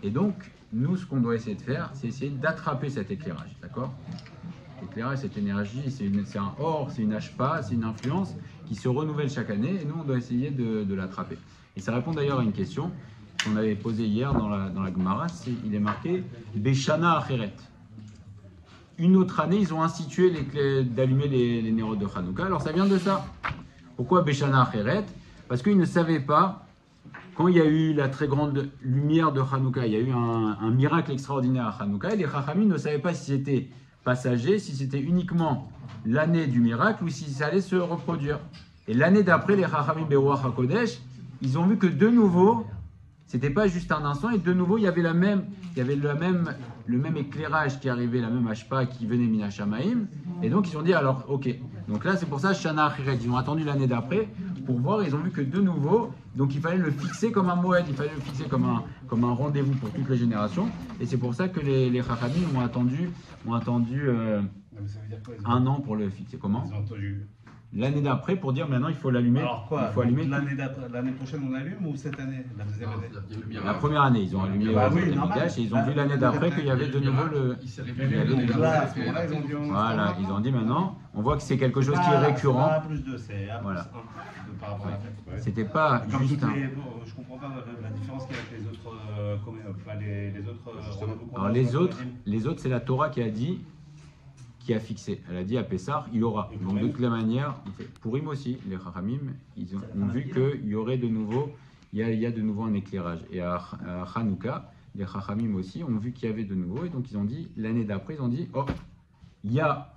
Et donc, nous, ce qu'on doit essayer de faire, c'est essayer d'attraper cet éclairage, d'accord? L'éclairage, cette énergie, c'est un or, c'est une hashpa, c'est une influence qui se renouvelle chaque année, et nous, on doit essayer de l'attraper. Et ça répond d'ailleurs à une question qu'on avait posée hier dans la Gemara, il est marqué « Beshana Acheret ». Une autre année, ils ont institué d'allumer les nérodes de Hanouka. Alors ça vient de ça. Pourquoi Beshana Acheret? Parce qu'ils ne savaient pas, quand il y a eu la très grande lumière de Hanouka, il y a eu un miracle extraordinaire à Hanouka, et les Chachamim ne savaient pas si c'était passager, si c'était uniquement l'année du miracle ou si ça allait se reproduire. Et l'année d'après, les Chachamim Beruach HaKodesh, ils ont vu que de nouveau, c'était pas juste un instant, et de nouveau, il y avait le même éclairage qui arrivait, la même hashpa qui venait Mina Shamaim. Et donc, ils ont dit, alors, ok. Donc là, c'est pour ça, Shana Achiret, ils ont attendu l'année d'après pour voir, ils ont vu que de nouveau, donc il fallait le fixer comme un moed, il fallait le fixer comme un rendez-vous pour toutes les générations. Et c'est pour ça que les Chachamim ont attendu un an pour le fixer. Comment? Ils ont entendu. L'année d'après pour dire maintenant il faut l'allumer. Alors quoi? Il faut allumer. L'année prochaine on allume ou cette année? La deuxième année? La première année, ils ont allumé le Midash et ils ont vu l'année d'après qu'il y avait de nouveau le. Voilà, ils ont dit maintenant, on voit que c'est quelque chose qui est récurrent. Plus 2, c'est voilà. Par rapport à la fête. C'était pas juste un. Je comprends pas la différence qu'il y a avec les autres. Alors les autres, c'est la Torah qui a dit. Qui a fixé. Elle a dit à Pessah, il y aura. Donc de toutes les manières, Purim aussi, les Chachamim, ils ont vu qu'il y aurait de nouveau, il y a de nouveau un éclairage. Et à Hanouka, les Chachamim aussi ont vu qu'il y avait de nouveau, et donc ils ont dit, l'année d'après, ils ont dit, oh, il y a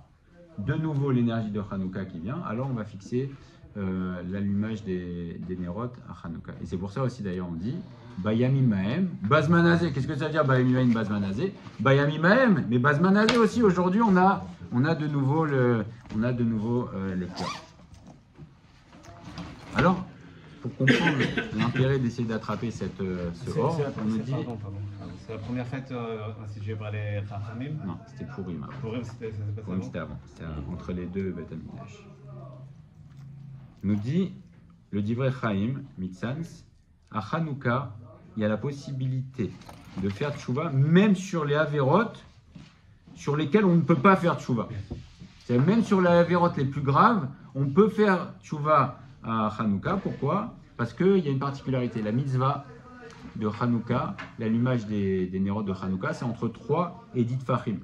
de nouveau l'énergie de Hanouka qui vient, alors on va fixer l'allumage des nérotes à Hanouka. Et c'est pour ça aussi d'ailleurs on dit, Bayami Mahem, Bazmanazé. Qu'est-ce que ça veut dire Bayami Mahem, Bazmanazé? Bayami Mahem, mais Bazmanazé aussi, aujourd'hui on a de nouveau l'éclair. Alors, pour comprendre l'intérêt d'essayer d'attraper ce or, on nous dit... C'est la première fête instituée par les Chachamim? Non, c'était Purim. Purim, c'était avant. C'était entre les deux Beth Amikdash. Nous dit le Divrei Chaim, Mitzans, à Hanouka, il y a la possibilité de faire tchouva, même sur les avérotes sur lesquels on ne peut pas faire tchouva. C'est-à-dire même sur les avérotes les plus graves, on peut faire tchouva à Hanouka. Pourquoi? Parce qu'il y a une particularité. La mitzvah de Hanouka, l'allumage des nérodes de Hanouka, c'est entre 3 et 10 tfachim.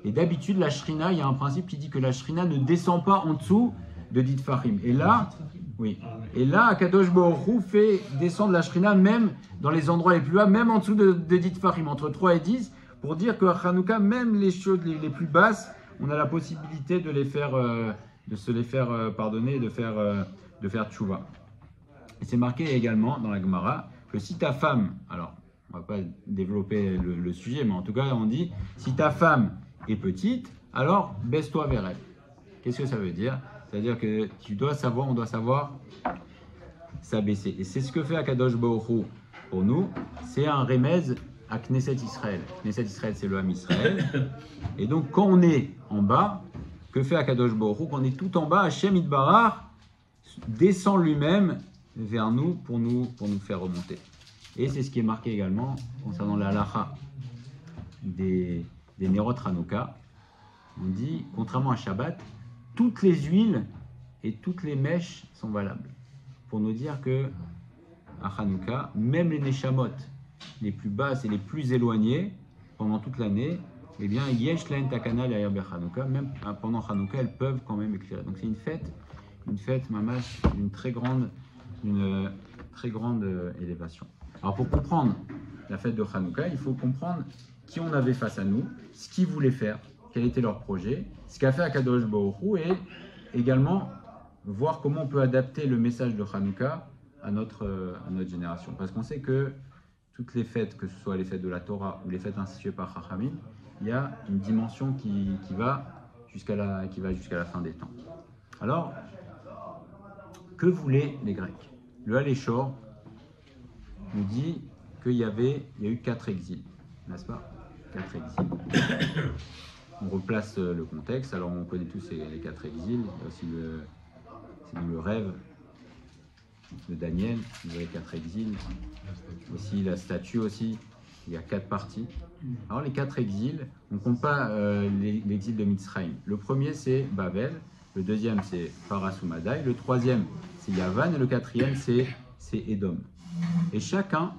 Et d'habitude, la shrina, il y a un principe qui dit que la shrina ne descend pas en dessous de 10 tfachim. Et là, oui. Et là, Akadosh Baruch Hu fait descendre la shrina même dans les endroits les plus bas, même en dessous de 10 tfachim, entre 3 et 10, pour dire qu'à Hanouka, même les choses les plus basses, on a la possibilité de se les faire pardonner et de faire tchouva. Et c'est marqué également dans la Gemara que si ta femme, alors on ne va pas développer le sujet, mais en tout cas on dit, si ta femme est petite, alors baisse-toi vers elle. Qu'est-ce que ça veut dire? C'est-à-dire que on doit savoir s'abaisser. Et c'est ce que fait Akadosh Baruch Hu pour nous, c'est un remède à Knesset Israël. Knesset Israël, c'est le Ham Israël. Et donc, quand on est en bas, que fait Akadosh Baruch Hu? Quand on est tout en bas, Hashem Yitbarach descend lui-même vers nous pour nous faire remonter. Et c'est ce qui est marqué également concernant la halacha des Nerot Hanouka. On dit, contrairement à Shabbat, toutes les huiles et toutes les mèches sont valables. Pour nous dire que à Hanouka, même les neshamot les plus basses et les plus éloignées, pendant toute l'année, eh bien, yesh lahen takana l'ayar Hanouka, même pendant Hanouka, elles peuvent quand même éclairer. Donc c'est une fête mamash, une très grande élévation. Alors pour comprendre la fête de Hanouka, il faut comprendre qui on avait face à nous, ce qu'ils voulaient faire, quel était leur projet, ce qu'a fait Akadosh Baruch Hu, et également voir comment on peut adapter le message de Hanouka à notre génération. Parce qu'on sait que toutes les fêtes, que ce soit les fêtes de la Torah ou les fêtes instituées par Chachamim, il y a une dimension qui va jusqu'à la fin des temps. Alors, que voulaient les Grecs? Le Haléchor nous dit qu'il y a eu 4 exils, n'est-ce pas? 4 exils. On replace le contexte, alors on connaît tous les 4 exils, il y a aussi le rêve de Daniel, il y avait 4 exils, aussi la statue aussi, il y a 4 parties. Alors les 4 exils, on ne compte pas l'exil de Mitzrayim. Le premier c'est Babel, le deuxième c'est Paras ou Madaï, le troisième c'est Yavan et le quatrième c'est Édom. Et chacun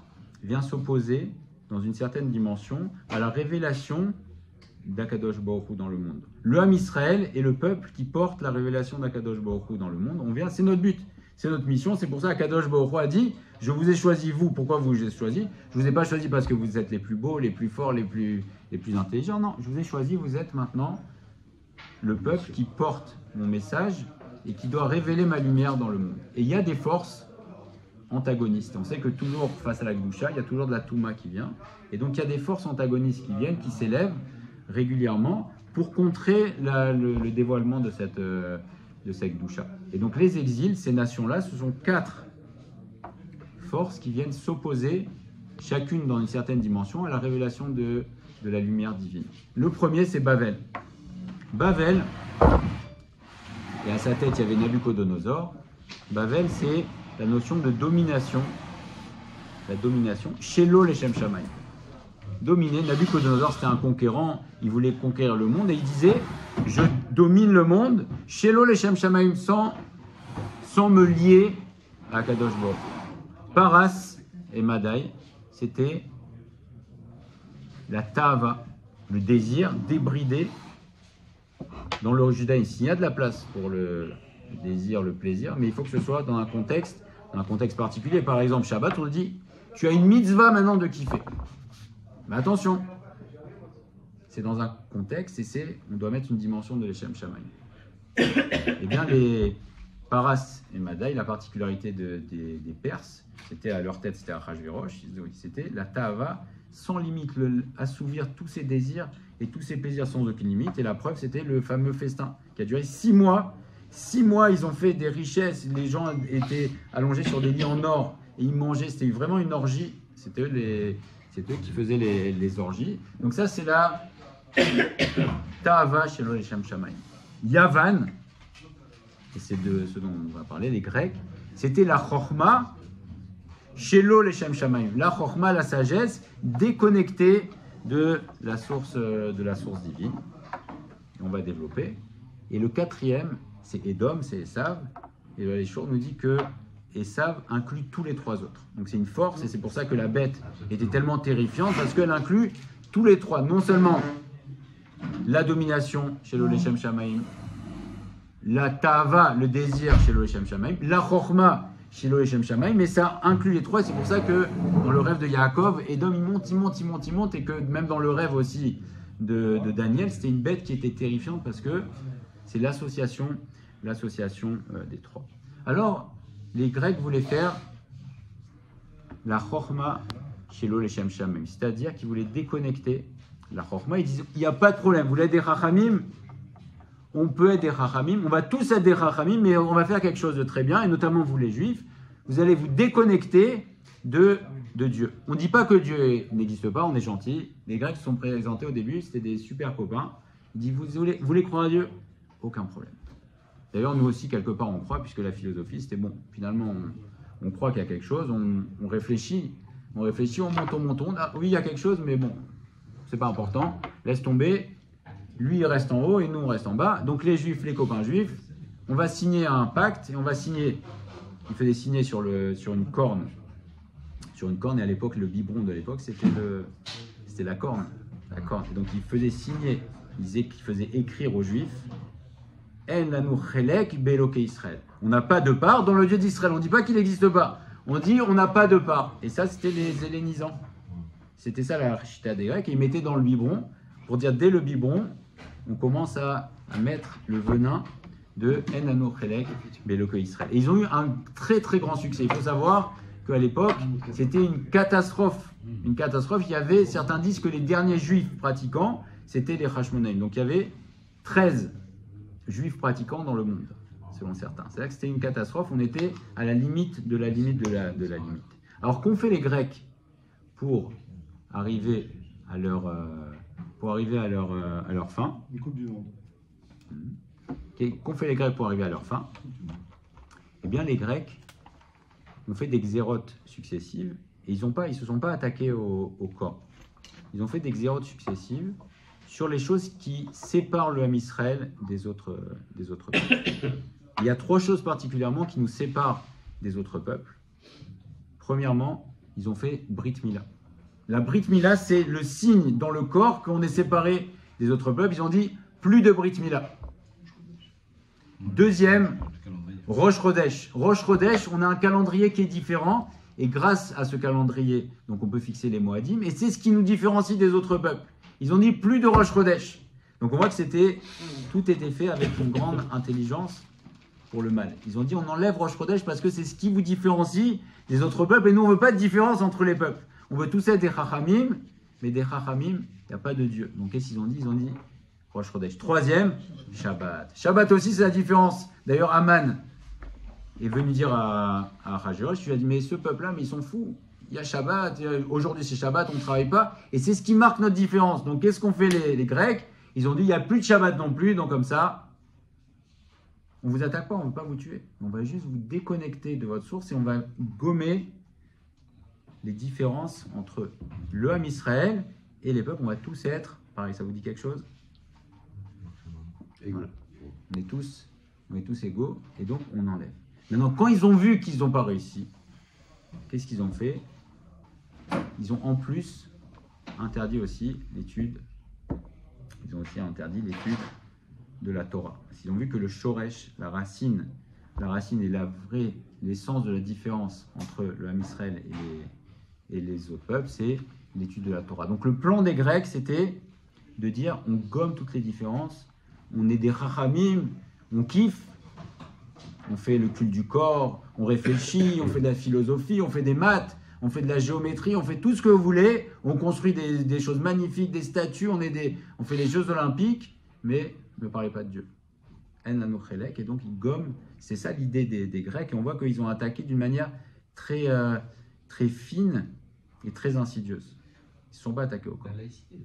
vient s'opposer dans une certaine dimension à la révélation d'Akadosh Baruch Hu dans le monde. Le Ham Israël est le peuple qui porte la révélation d'Akadosh Baruch Hu dans le monde. C'est notre but, c'est notre mission. C'est pour ça qu'Akadosh Baruch Hu a dit « Je vous ai choisi vous ». Pourquoi vous avez choisi? Je ne vous ai pas choisi parce que vous êtes les plus beaux, les plus forts, les plus intelligents. Non, je vous ai choisi, vous êtes maintenant le peuple qui porte mon message et qui doit révéler ma lumière dans le monde. Et il y a des forces antagonistes. On sait que toujours face à la Gdusha, il y a toujours de la Touma qui vient. Et donc il y a des forces antagonistes qui viennent, qui s'élèvent régulièrement pour contrer le dévoilement de cette Gdusha. Et donc les exils, ces nations-là, ce sont 4 forces qui viennent s'opposer, chacune dans une certaine dimension, à la révélation de la lumière divine. Le premier, c'est Bavel. Bavel, et à sa tête, il y avait Nabucodonosor. Bavel, c'est la notion de domination. La domination. Shelo Leshem Shamayim. Dominer. Nabucodonosor, c'était un conquérant. Il voulait conquérir le monde et il disait « Je domine le monde, Shelo Leshem Shamayim, sans me lier à Kadosh Baruch ». Paras et Madaï, c'était la tava, le désir débridé dans le judaïsme. Il y a de la place pour le désir, le plaisir, mais il faut que ce soit dans un contexte particulier. Par exemple, Shabbat, on dit tu as une mitzvah maintenant de kiffer. Mais attention, c'est dans un contexte et on doit mettre une dimension de l'Eshem Shamayim. Eh bien, les Paras et Madaï, la particularité des Perses, c'était à leur tête, c'était Achashverosh, c'était la Ta'ava, sans limite, assouvir tous ses désirs et tous ses plaisirs sans aucune limite. Et la preuve, c'était le fameux festin qui a duré 6 mois. 6 mois, ils ont fait des richesses, les gens étaient allongés sur des lits en or et ils mangeaient, c'était vraiment une orgie. C'était eux qui faisaient les orgies. Donc ça, c'est la Ta'ava chez l'Eshem Shamayim. Yavan, et c'est de ce dont on va parler, les Grecs, c'était la Chorma chez l'Eshem Shamayim. La Chorma, la sagesse, déconnectée de la source divine. Et on va développer. Et le quatrième, c'est Édom, c'est Esav. Et le Léchour nous dit que Esav inclut tous les 3 autres. Donc c'est une force et c'est pour ça que la bête était tellement terrifiante parce qu'elle inclut tous les 3. Non seulement la domination chez l'Eshem Shamayim, la Ta'ava, le désir chez l'Eshem Shamayim, la Chorma chez l'Eshem Shamayim, mais ça inclut les 3. Et c'est pour ça que dans le rêve de Yaakov, Édom il monte et que même dans le rêve aussi de Daniel, c'était une bête qui était terrifiante parce que c'est l'association des 3. Alors, les Grecs voulaient faire la Chorma chez l'Eshem Shamayim, c'est-à-dire qu'ils voulaient déconnecter la Chorma. Ils disent, il n'y a pas de problème, vous voulez être des Chachamim, on peut être des Chachamim, on va tous être des Chachamim, mais on va faire quelque chose de très bien, et notamment vous les Juifs, vous allez vous déconnecter de Dieu. On ne dit pas que Dieu n'existe pas, on est gentil. Les Grecs se sont présentés au début, c'était des super copains. Ils disent, vous voulez croire à Dieu? Aucun problème. D'ailleurs, nous aussi, quelque part, on croit, puisque la philosophie, c'était bon. Finalement, on croit qu'il y a quelque chose, on réfléchit, on monte. Ah, oui, il y a quelque chose, mais bon, c'est pas important. Laisse tomber. Lui, il reste en haut et nous, on reste en bas. Donc, les Juifs, les copains Juifs, on va signer un pacte et on va signer. Il faisait signer sur une corne. Sur une corne, et à l'époque, le biberon de l'époque, c'était la corne. La corne. Et donc, il faisait signer, il disait qu'il faisait écrire aux Juifs. En lanu chelek be'Elokei Israël. On n'a pas de part dans le Dieu d'Israël. On ne dit pas qu'il n'existe pas. On dit on n'a pas de part. Et ça, c'était les hellénisants. C'était ça la chita des Grecs. Et ils mettaient dans le biberon, pour dire dès le biberon, on commence à mettre le venin de En lanu chelek be'Elokei Israël. Et ils ont eu un très très grand succès. Il faut savoir qu'à l'époque, c'était une catastrophe. Une catastrophe. Il y avait, certains disent que les derniers juifs pratiquants, c'était les Hashmonaïm. Donc il y avait 13 juifs pratiquants dans le monde, selon certains. C'est là que c'était une catastrophe, on était à la limite de la limite de la limite. Alors qu'ont fait les Grecs pour arriver à leur fin? Une Coupe du Monde. Qu'ont fait les Grecs pour arriver à leur fin? Eh bien, les Grecs ont fait des xérotes successives Et ils ne se sont pas attaqués au corps. Ils ont fait des xérotes successives sur les choses qui séparent le Ham Israël des autres peuples. Il y a 3 choses particulièrement qui nous séparent des autres peuples. Premièrement, ils ont fait Brit Mila. La Brit Mila, c'est le signe dans le corps qu'on est séparé des autres peuples. Ils ont dit plus de Brit Mila. Deuxième, Rosh Chodesh. Rosh Chodesh, on a un calendrier qui est différent. Et grâce à ce calendrier, donc on peut fixer les Moadim. Et c'est ce qui nous différencie des autres peuples. Ils ont dit plus de Rosh Chodesh. Donc on voit que tout était fait avec une grande intelligence pour le mal. Ils ont dit on enlève Rosh Chodesh parce que c'est ce qui vous différencie des autres peuples. Et nous, on ne veut pas de différence entre les peuples. On veut tous être des Chachamim, mais des Chachamim, il n'y a pas de Dieu. Donc qu'est-ce qu'ils ont dit? Ils ont dit Rosh Chodesh. Troisième, Shabbat. Shabbat aussi, c'est la différence. D'ailleurs, Aman est venu dire à Achashverosh, il lui a dit mais ce peuple-là, mais ils sont fous. Il y a Shabbat, aujourd'hui c'est Shabbat, on ne travaille pas. Et c'est ce qui marque notre différence. Donc qu'est-ce qu'ont fait les Grecs? Ils ont dit il n'y a plus de Shabbat non plus, donc comme ça, on ne vous attaque pas, on ne veut pas vous tuer. On va juste vous déconnecter de votre source et on va gommer les différences entre le Ham Israël et les peuples. On va tous être, pareil, ça vous dit quelque chose? Voilà. On est tous égaux et donc on enlève. Maintenant, quand ils ont vu qu'ils n'ont pas réussi, qu'est-ce qu'ils ont fait? Ils ont en plus interdit aussi l'étude. Ils ont aussi interdit l'étude de la Torah. Ils ont vu que le shoresh, la racine est la vraie, l'essence de la différence entre le Ham Israël et les autres peuples, c'est l'étude de la Torah. Donc le plan des Grecs, c'était de dire on gomme toutes les différences, on est des Chachamim, on kiffe, on fait le culte du corps, on réfléchit, on fait de la philosophie, on fait des maths, on fait de la géométrie, on fait tout ce que vous voulez, on construit des choses magnifiques, des statues, on fait les Jeux Olympiques, mais ne parlez pas de Dieu. En Anochelek, et donc ils gomment, c'est ça l'idée des Grecs, et on voit qu'ils ont attaqué d'une manière très, très fine et très insidieuse. Ils ne se sont pas attaqués au corps. La laïcité.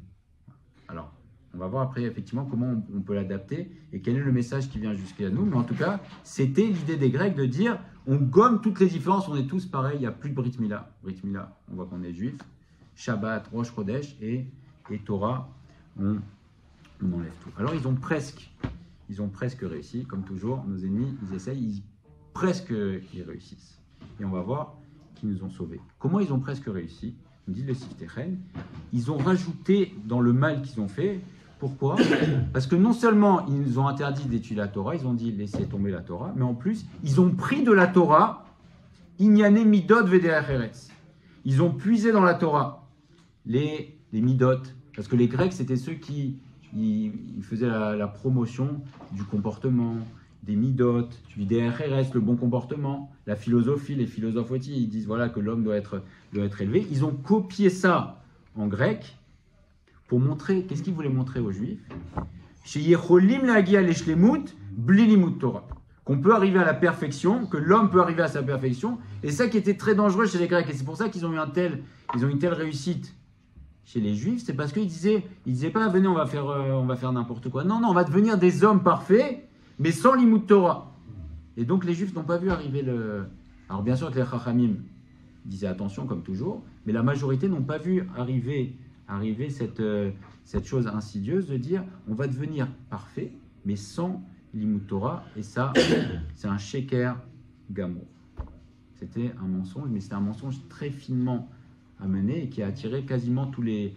Alors, on va voir après effectivement comment on peut l'adapter et quel est le message qui vient jusqu'à nous. Mais en tout cas, c'était l'idée des Grecs de dire on gomme toutes les différences, on est tous pareils, il n'y a plus de Brit Mila. Brit Mila, on voit qu'on est juif. Shabbat, Rosh Chodesh et Torah, on enlève tout. Alors ils ont presque réussi. Comme toujours, nos ennemis, ils essayent, ils réussissent. Et on va voir qu'ils nous ont sauvés. Comment ils ont presque réussi? Nous dit le Siftechen. Ils ont rajouté dans le mal qu'ils ont fait. Pourquoi? Parce que non seulement ils nous ont interdit d'étudier la Torah, ils ont dit laissez tomber la Torah, mais en plus, ils ont pris de la Torah, Inyane Midot Vedeacheretz. Ils ont puisé dans la Torah les Midot. Parce que les Grecs, c'était ceux qui ils faisaient la promotion du comportement, des Midot, du Deacheretz, le bon comportement, la philosophie, les philosophes aussi, ils disent voilà que l'homme doit être élevé. Ils ont copié ça en grec pour montrer, qu'est-ce qu'ils voulaient montrer aux Juifs? Qu'on peut arriver à la perfection, que l'homme peut arriver à sa perfection. Et ça qui était très dangereux chez les Grecs. Et c'est pour ça qu'ils ont eu une telle réussite chez les Juifs. C'est parce qu'ils disaient pas, venez, on va faire n'importe quoi. Non, on va devenir des hommes parfaits, mais sans l'imout Torah. Et donc les Juifs n'ont pas vu arriver Alors bien sûr que les Chachamim disaient attention, comme toujours, mais la majorité n'ont pas vu arriver cette chose insidieuse de dire on va devenir parfait, mais sans l'imout Torah, et ça, c'est un sheker gamour. C'était un mensonge, mais c'était un mensonge très finement amené et qui a attiré quasiment tous les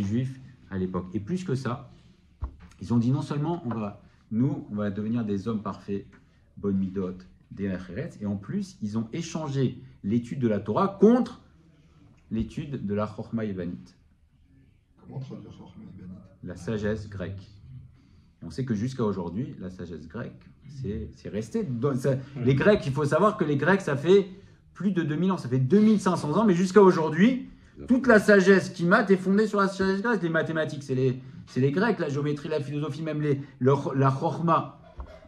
Juifs à l'époque. Et plus que ça, ils ont dit non seulement on va devenir des hommes parfaits, bonne midot, des Eretz, et en plus, ils ont échangé l'étude de la Torah contre l'étude de la Chochma Yévanite. Comment traduire Chochma Yévanite? La sagesse grecque. Et on sait que jusqu'à aujourd'hui, la sagesse grecque, c'est resté. Les Grecs, il faut savoir que les Grecs, ça fait plus de 2000 ans, ça fait 2500 ans, mais jusqu'à aujourd'hui, toute la sagesse qui est fondée sur la sagesse grecque. Les mathématiques, c'est les Grecs, la géométrie, la philosophie, même la Chochma,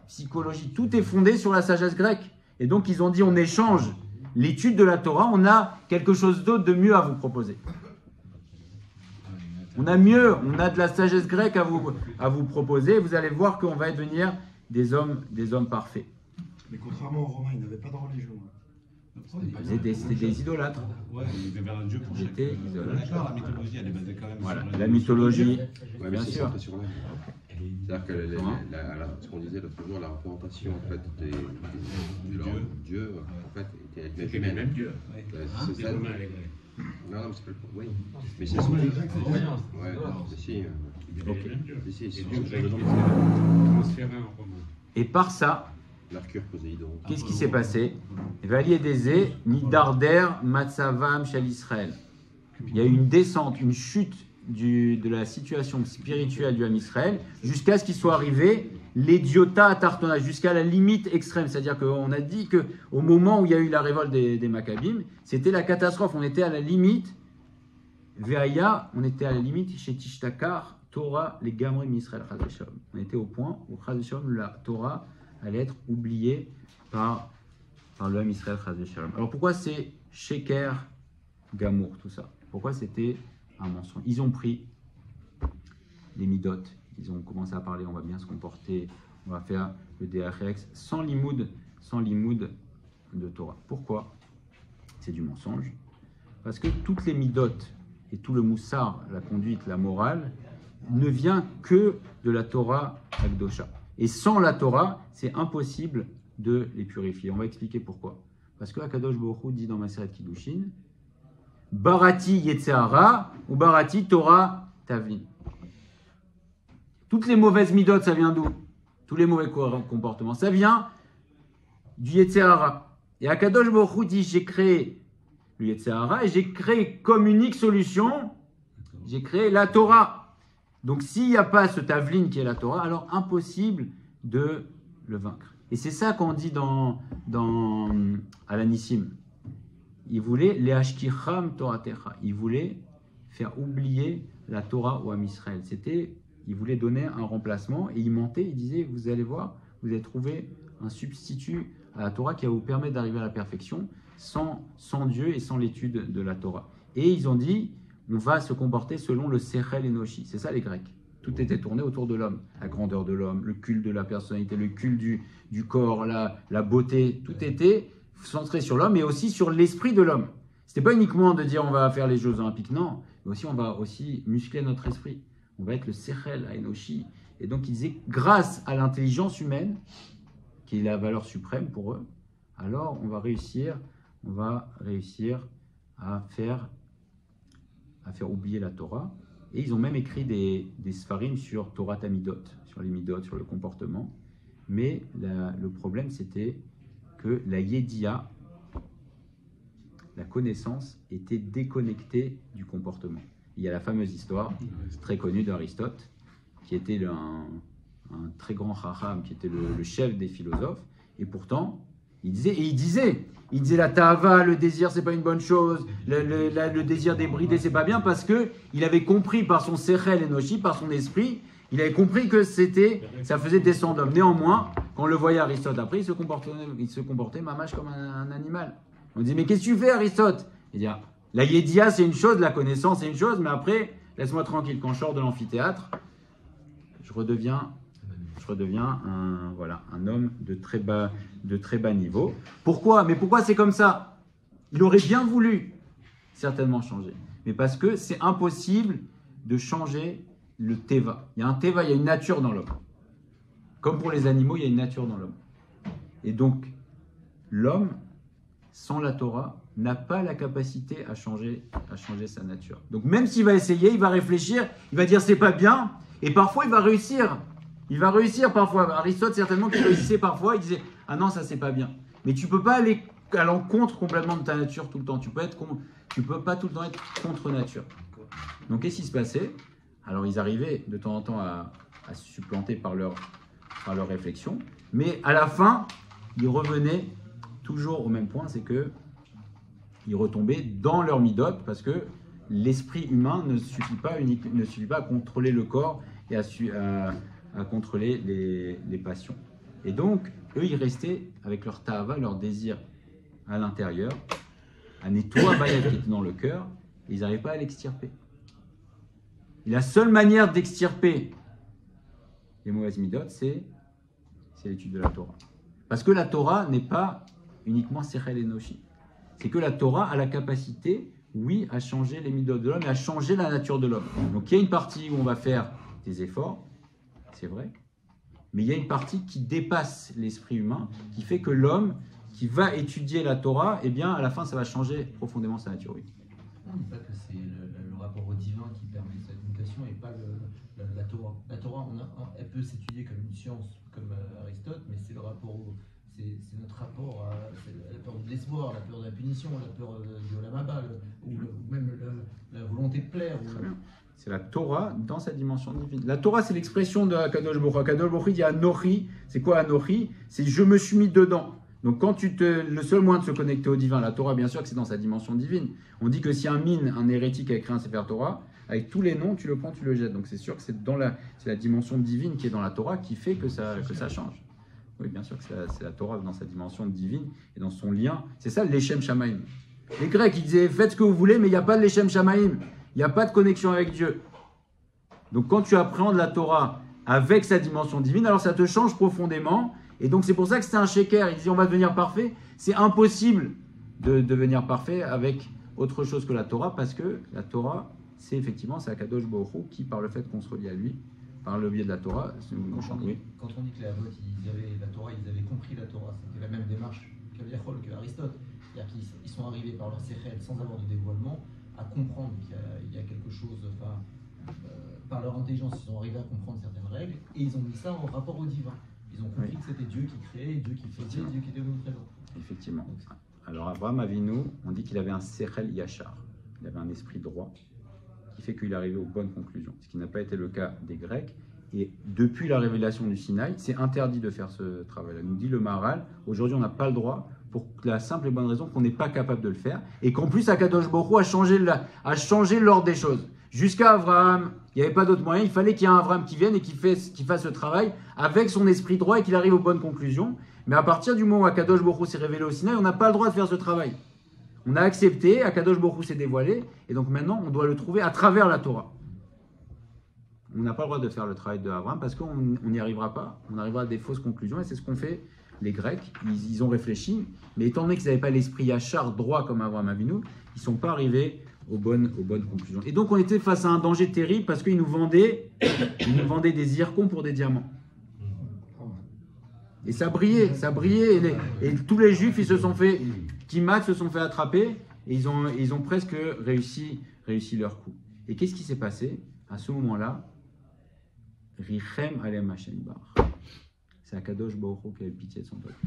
psychologie, tout est fondé sur la sagesse grecque. Et donc, ils ont dit, on échange l'étude de la Torah, on a quelque chose d'autre de mieux à vous proposer. On a de la sagesse grecque à vous proposer. Vous allez voir qu'on va devenir des hommes parfaits. Mais contrairement aux Romains, ils n'avaient pas de religion. C'était des idolâtres. Ouais, ils avaient un dieu pour Ils chaque. étaient idolâtres. D'accord, la mythologie, elle est basée quand même Voilà, sur la mythologie, Ouais, mais bien c'est sûr. centré sur l'âme. C'est-à-dire que ce qu'on disait l'autre jour, la représentation en fait, de leur Dieu, en fait, était C'est les humaine. mêmes dieux. C'est Les ça. Romains, les Grecs. Non, non, mais c'est pas le point. Oui. Mais c'est Non, son mais les but. Grecs, c'est différent. Ouais, mais si. Il y avait les mêmes dieux. Si, Les si, dieux si. grecs qui étaient transférés en romain. Et par ça, Mercure, Poséidon. qu'est-ce qui s'est passé? Valier d'Ézé, Nidarder, Matsavam, Shal Israël. Il y a eu une descente, une chute de la situation spirituelle du Ham Israël jusqu'à ce qu'il soit arrivé l'idiota à Tartona, jusqu'à la limite extrême. C'est-à-dire qu'on a dit qu'au moment où il y a eu la révolte des Maccabim, c'était la catastrophe. On était à la limite. Veaya, on était à la limite chez Tishtakar, Torah, les Gamrim Israël, Chaz v'Shalom. On était au point où Chaz v'Shalom, la Torah allait être oubliée par le Ham Israël, Chaz v'Shalom. Alors pourquoi c'est Sheker, Gamour, tout ça? Pourquoi c'était un mensonge? Ils ont pris les Midot, ils ont commencé à parler, on va bien se comporter, on va faire le DRX sans limoud de Torah. Pourquoi? C'est du mensonge. Parce que toutes les Midot et tout le moussar, la conduite, la morale, ne vient que de la Torah Akdosha. Et sans la Torah, c'est impossible de les purifier. On va expliquer pourquoi. Parce que Akadosh Baruch Hu dit dans Maseret Kiddushin, Barati Yetzehara ou Barati Torah Tavlin. Toutes les mauvaises midot, ça vient d'où? Tous les mauvais comportements, ça vient du Yetzehara. Et Akadosh Baruch Hu dit, j'ai créé le Yetzehara et j'ai créé comme unique solution, j'ai créé la Torah. Donc s'il n'y a pas ce Tavlin qui est la Torah, alors impossible de le vaincre. Et c'est ça qu'on dit à l'Anissim. Il voulait les Ashkicham Toratecha. Il voulait faire oublier la Torah au Ham Israël. Il voulait donner un remplacement et il mentait. Il disait, vous allez voir, vous allez trouver un substitut à la Torah qui va vous permettre d'arriver à la perfection sans Dieu et sans l'étude de la Torah. Et ils ont dit, on va se comporter selon le Sechel Enoshi. C'est ça les Grecs. Tout était tourné autour de l'homme. La grandeur de l'homme, le culte de la personnalité, le culte du corps, la beauté. Tout était centré sur l'homme et aussi sur l'esprit de l'homme. C'était pas uniquement de dire on va faire les Jeux Olympiques, non, mais aussi on va aussi muscler notre esprit. On va être le Sechel Enoshi. Et donc ils disaient, grâce à l'intelligence humaine, qui est la valeur suprême pour eux, alors on va réussir à faire oublier la Torah. Et ils ont même écrit des sfarim sur Torah Tamidot, sur les midot, sur le comportement. Mais le problème, c'était que la Yédia, la connaissance, était déconnectée du comportement. Il y a la fameuse histoire, très connue d'Aristote, qui était un très grand chacham, qui était le chef des philosophes. Et pourtant, il disait la ta'ava, le désir, c'est pas une bonne chose, le désir débridé, c'est pas bien, parce que il avait compris par son sechel enoshi, par son esprit, il avait compris que ça faisait descendre l'homme. Néanmoins, quand on le voyait Aristote après, il se comportait mamache comme un animal. On dit, mais qu'est-ce que tu fais, Aristote? Il dit, la yédia, c'est une chose, la connaissance, c'est une chose, mais après, laisse-moi tranquille. Quand je sors de l'amphithéâtre, je redeviens un homme de très bas niveau. Pourquoi? Mais pourquoi c'est comme ça? Il aurait bien voulu certainement changer. Mais parce que c'est impossible de changer le teva. Il y a un teva, il y a une nature dans l'homme. Comme pour les animaux, il y a une nature dans l'homme. Et donc, l'homme, sans la Torah, n'a pas la capacité à changer sa nature. Donc même s'il va essayer, il va réfléchir, il va dire c'est pas bien, et parfois il va réussir. Il va réussir parfois. Aristote, certainement, qui réussissait parfois, il disait « Ah non, ça, c'est pas bien. » Mais tu peux pas aller à l'encontre complètement de ta nature tout le temps. Tu peux pas tout le temps être contre nature. Donc, qu'est-ce qui se passait? Alors, ils arrivaient de temps en temps à se supplanter par leur réflexion. Mais à la fin, ils revenaient toujours au même point, c'est que ils retombaient dans leur midote, parce que l'esprit humain ne suffit pas à contrôler le corps et à contrôler les passions. Et donc, eux, ils restaient avec leur ta'ava, leur désir à l'intérieur, un étoile qui était dans le cœur, et ils n'arrivaient pas à l'extirper. Et la seule manière d'extirper les mauvaises midotes, c'est l'étude de la Torah. Parce que la Torah n'est pas uniquement Sechel Enoshi. c'est que la Torah a la capacité, oui, à changer les midot de l'homme et à changer la nature de l'homme. Donc il y a une partie où on va faire des efforts, c'est vrai, mais il y a une partie qui dépasse l'esprit humain, qui fait que l'homme qui va étudier la Torah, eh bien, à la fin, ça va changer profondément sa nature, oui. On ne dit pas que c'est le rapport au divin qui permet cette mutation et pas la Torah. La Torah, elle peut s'étudier comme une science, comme Aristote, mais c'est le rapport c'est notre rapport à la peur de l'espoir, la peur de la punition, la peur de la maba, ou même la volonté de plaire. Très bien. C'est la Torah dans sa dimension divine. La Torah, c'est l'expression de Akadosh Baruch Hu. Akadosh Baruch Hu dit Anochi. C'est quoi Anochi? C'est je me suis mis dedans. Donc quand le seul moyen de se connecter au divin, la Torah, bien sûr que c'est dans sa dimension divine. On dit que si un hérétique a écrit un Sefer Torah, avec tous les noms, tu le prends, tu le jettes. Donc c'est sûr que c'est la dimension divine qui est dans la Torah qui fait que ça change. Oui, bien sûr que c'est la Torah dans sa dimension divine et dans son lien. C'est ça l'Echem Shamaim. Les Grecs, ils disaient faites ce que vous voulez, mais il n'y a pas de l'Echem Shamaim. Il n'y a pas de connexion avec Dieu. Donc quand tu appréhendes la Torah avec sa dimension divine, alors ça te change profondément. Et donc c'est pour ça que c'était un sheker. Il disait on va devenir parfait. C'est impossible de devenir parfait avec autre chose que la Torah, parce que la Torah, c'est Akadosh Baruch Hu qui, par le fait qu'on se relie à lui, par le biais de la Torah, quand on dit que les Avot, la Torah, ils avaient compris la Torah, c'était la même démarche que Aristote. C'est-à-dire qu'ils sont arrivés par leur séchel, sans avoir de dévoilement, à comprendre qu'il y a quelque chose, par leur intelligence, ils sont arrivés à comprendre certaines règles, et ils ont mis ça en rapport au divin. Ils ont compris que c'était Dieu qui créait, Dieu qui faisait, Dieu qui était omniprésent. Effectivement. Alors Abraham Avinu, on dit qu'il avait un Sechel Yachar, il avait un esprit droit, qui fait qu'il est arrivé aux bonnes conclusions, ce qui n'a pas été le cas des Grecs. Et depuis la révélation du Sinaï, c'est interdit de faire ce travail-là. Nous dit le Maharal, aujourd'hui on n'a pas le droit, pour la simple et bonne raison qu'on n'est pas capable de le faire, et qu'en plus Akadosh Baruch Hu a changé l'ordre des choses. Jusqu'à Abraham, il n'y avait pas d'autre moyen, il fallait qu'il y ait un Abraham qui vienne et qui fasse ce travail avec son esprit droit et qu'il arrive aux bonnes conclusions. Mais à partir du moment où Akadosh Baruch Hu s'est révélé au Sinaï, on n'a pas le droit de faire ce travail. On a accepté, Akadosh Baruch Hu s'est dévoilé, et donc maintenant on doit le trouver à travers la Torah. On n'a pas le droit de faire le travail de Abraham parce qu'on n'y arrivera pas, on arrivera à des fausses conclusions, et c'est ce qu'ont fait les Grecs. Ils ont réfléchi, mais étant donné qu'ils n'avaient pas l'esprit yachar droit comme Abraham Avinu, ils ne sont pas arrivés aux bonnes conclusions. Et donc on était face à un danger terrible parce qu'ils nous vendaient des zircons pour des diamants. Et ça brillait, et tous les juifs se sont fait attraper, et ils ont presque réussi leur coup. Et qu'est-ce qui s'est passé? À ce moment-là, Richem Alem Hashem Bar. C'est Akadosh Baruch Hu qui avait pitié de son peuple.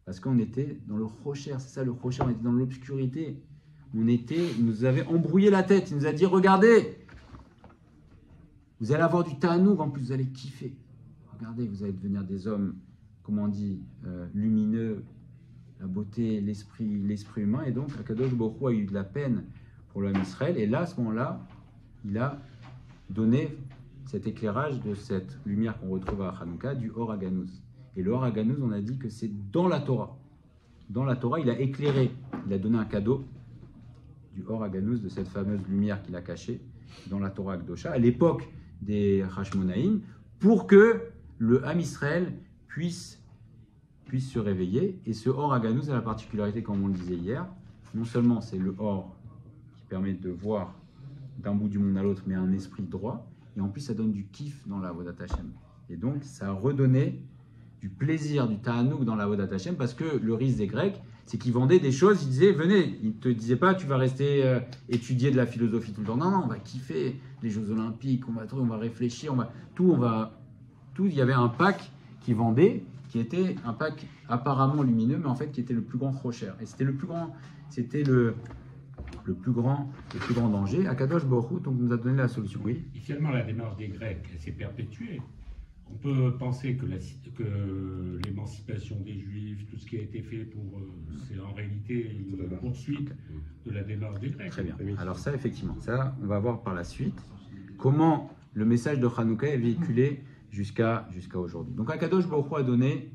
Parce qu'on était dans le rocher, c'est ça le rocher, on était dans l'obscurité. Il nous avait embrouillé la tête, il nous a dit regardez, vous allez avoir du ta'anoug, en plus vous allez kiffer. Regardez, vous allez devenir des hommes, comment on dit, lumineux, la beauté, l'esprit humain. Et donc Akadosh Baruch Hu a eu de la peine pour l'homme Israël. Et là, à ce moment-là, il a donné cet éclairage de cette lumière qu'on retrouve à Hanouka, du Or HaGanuz. Et le Or HaGanuz, on a dit que c'est dans la Torah. Dans la Torah, il a éclairé, il a donné un cadeau du Or HaGanuz, de cette fameuse lumière qu'il a cachée dans la Torah Akdosha, à l'époque des Hashmonaïm, pour que le Ham Israël puisse se réveiller. Et ce Or HaGanuz a la particularité, comme on le disait hier, non seulement c'est le Or qui permet de voir d'un bout du monde à l'autre, mais un esprit droit, et en plus ça donne du kiff dans la Avodat Hashem. Et donc ça a redonné du plaisir, du ta'anouk dans la Avodat Hashem, parce que le risque des Grecs, c'est qu'ils vendaient des choses, ils disaient venez, ils ne te disaient pas tu vas rester étudier de la philosophie tout le temps, non, on va kiffer les Jeux Olympiques, on va réfléchir, tout, il y avait un pack qui vendait, qui était un pack apparemment lumineux, mais en fait qui était le plus grand rocher. Et c'était le plus grand danger. Akadosh Baruch Hu donc, nous a donné la solution. Oui. Et finalement, la démarche des Grecs, elle s'est perpétuée. On peut penser que l'émancipation des Juifs, tout ce qui a été fait c'est en réalité une poursuite de la démarche des Grecs. Très bien. Alors ça, effectivement, ça, on va voir par la suite comment le message de Hanouka est véhiculé jusqu'à aujourd'hui. Donc Akadosh Baruch Hu a donné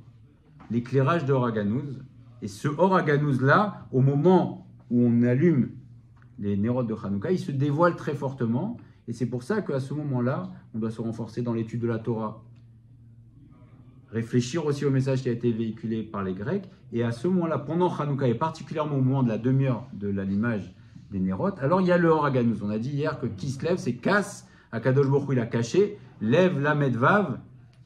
l'éclairage de Or HaGanuz, et ce Or HaGanuz-là, au moment où on allume les nérodes de Hanouka, il se dévoile très fortement, et c'est pour ça qu'à ce moment-là, on doit se renforcer dans l'étude de la Torah. réfléchir aussi au message qui a été véhiculé par les Grecs. Et à ce moment-là, pendant Hanouka, et particulièrement au moment de la demi-heure de l'allumage des Nérotes, alors il y a le Or Haganuz. On a dit hier que qui se lève, c'est casse. Akadosh Baruch Hu, il a caché, lève la Medvav,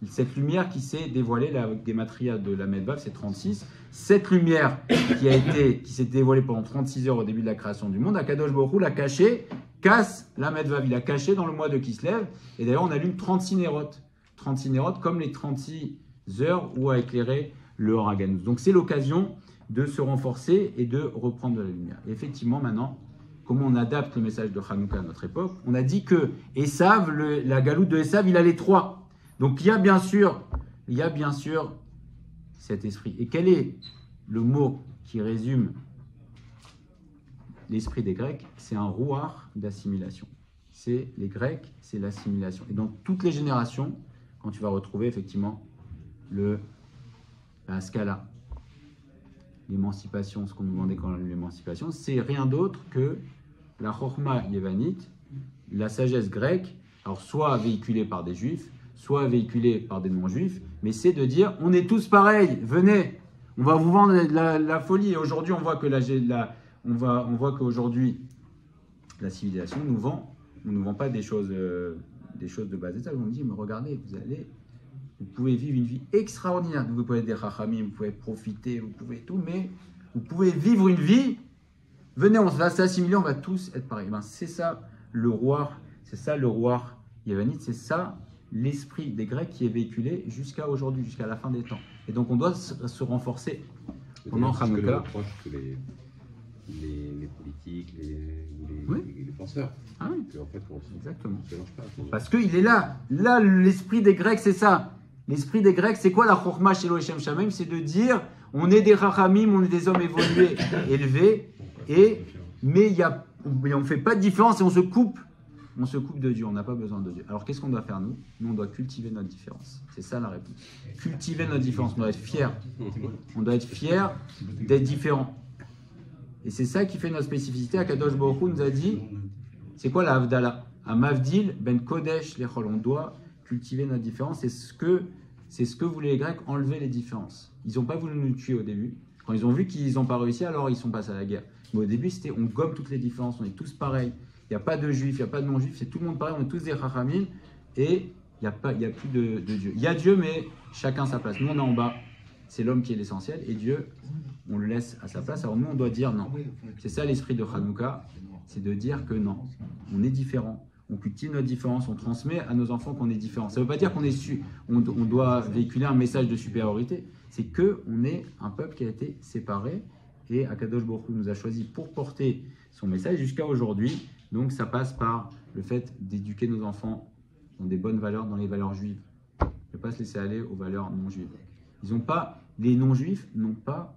cette lumière qui s'est dévoilée, la Gematria de la Medvav, c'est 36. Cette lumière qui s'est dévoilée pendant 36 heures au début de la création du monde, Akadosh Baruch Hu l'a cachée, casse la Medvav, il a caché dans le mois de Kislev. Et d'ailleurs, on allume 36 Nérotes. 36 Nérotes comme les 36 heures où a éclairé le Or Haganuz. Donc c'est l'occasion de se renforcer et de reprendre de la lumière. Et effectivement, maintenant, comment on adapte le message de Hanouka à notre époque? On a dit que Esav, la galoute de Esav, il a les trois. Donc il y a bien sûr cet esprit. Et quel est le mot qui résume l'esprit des Grecs? C'est un rouar d'assimilation. C'est les Grecs, c'est l'assimilation. Et dans toutes les générations, quand tu vas retrouver effectivement la scala, l'émancipation, ce qu'on nous demandait quand l'émancipation, c'est rien d'autre que la chorma yévanite, la sagesse grecque, alors soit véhiculée par des juifs, soit véhiculée par des non-juifs, mais c'est de dire on est tous pareils, venez, on va vous vendre la folie. Et aujourd'hui, on voit que on voit qu'aujourd'hui la civilisation on nous vend pas des choses de bas étage. On dit mais regardez, vous pouvez vivre une vie extraordinaire. Vous pouvez être des rachamim, vous pouvez profiter, vous pouvez tout, mais vous pouvez vivre une vie. Venez, on va s'assimiler, on va tous être pareils. Ben, c'est ça le roi yévanite, c'est ça l'esprit des Grecs qui est véhiculé jusqu'à aujourd'hui, jusqu'à la fin des temps. Et donc on doit se renforcer pendant Hanouka. Que les politiques, les penseurs. Ah oui. En fait, exactement. Ça marche pas. Parce qu'il est là. Là, l'esprit des Grecs, c'est ça. L'esprit des Grecs, c'est quoi la chorma chez l'Oeshem Shamaim? C'est de dire on est des rachamim, on est des hommes évolués, élevés, mais on ne fait pas de différence et on se coupe de Dieu, on n'a pas besoin de Dieu. Alors qu'est-ce qu'on doit faire nous? Nous, on doit cultiver notre différence. C'est ça la réponse. Cultiver notre différence, on doit être fiers. On doit être fiers d'être différents. Et c'est ça qui fait notre spécificité. Akadosh Baruch Hu nous a dit, c'est quoi la Havdalah? À Mavdil, Ben Kodesh, Lechol. On doit cultiver notre différence. C'est ce que voulaient les Grecs, enlever les différences. Ils n'ont pas voulu nous tuer au début. Quand ils ont vu qu'ils n'ont pas réussi, alors ils sont passés à la guerre. Mais au début, c'était on gomme toutes les différences, on est tous pareils. Il n'y a pas de juifs, il n'y a pas de non-juifs, c'est tout le monde pareil, on est tous des rachamim. Et il n'y a plus de Dieu. Il y a Dieu, mais chacun sa place. Nous, on est en bas. C'est l'homme qui est l'essentiel. Et Dieu, on le laisse à sa place. Alors nous, on doit dire non. C'est ça l'esprit de Hanouka. C'est de dire que non. On est différent. On cultive notre différence. On transmet à nos enfants qu'on est différent. Ça ne veut pas dire qu'on on doit véhiculer un message de supériorité. C'est qu'on est un peuple qui a été séparé. Et Akadosh Baruch Hu nous a choisi pour porter son message jusqu'à aujourd'hui. Donc ça passe par le fait d'éduquer nos enfants dans des bonnes valeurs, dans les valeurs juives. Ne pas se laisser aller aux valeurs non juives. Les non-juifs n'ont pas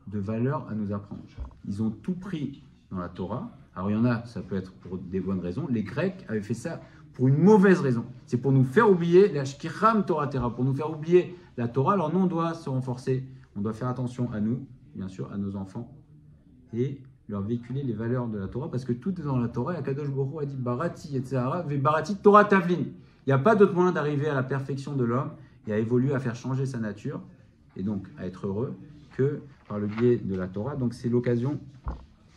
de valeur à nous apprendre. Ils ont tout pris dans la Torah. Alors il y en a, ça peut être pour des bonnes raisons. Les Grecs avaient fait ça pour une mauvaise raison. C'est pour nous faire oublier la Shkiram Torah Terra, pour nous faire oublier la Torah. Alors nous, on doit se renforcer. On doit faire attention à nous, bien sûr, à nos enfants, et leur véhiculer les valeurs de la Torah, parce que tout est dans la Torah. Et Akadosh Baruch Hu a dit Barati, etc. Barati Torah Tavlin. Il n'y a pas d'autre moyen d'arriver à la perfection de l'homme et à évoluer, à faire changer sa nature, et donc à être heureux, que par le biais de la Torah. Donc c'est l'occasion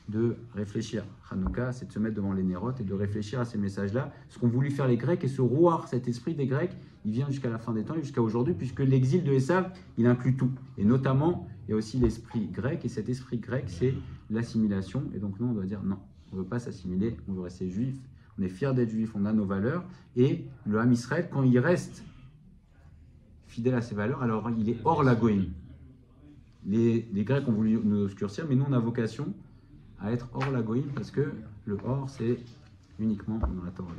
de réfléchir. Hanouka, c'est de se mettre devant les Nérotes et de réfléchir à ces messages-là. Ce qu'ont voulu faire les Grecs, et ce rouar, cet esprit des Grecs, il vient jusqu'à la fin des temps et jusqu'à aujourd'hui, puisque l'exil de Esav, il inclut tout. Et notamment, il y a aussi l'esprit grec, et cet esprit grec, c'est l'assimilation. Et donc nous, on doit dire non, on ne veut pas s'assimiler, on veut rester juif, on est fiers d'être juif, on a nos valeurs. Et le Ham Israël, quand il reste fidèle à ses valeurs, alors il est hors la goïm. Les Grecs ont voulu nous obscurcir, mais nous, on a vocation à être hors la goïm, parce que le hors, c'est uniquement dans la Torah.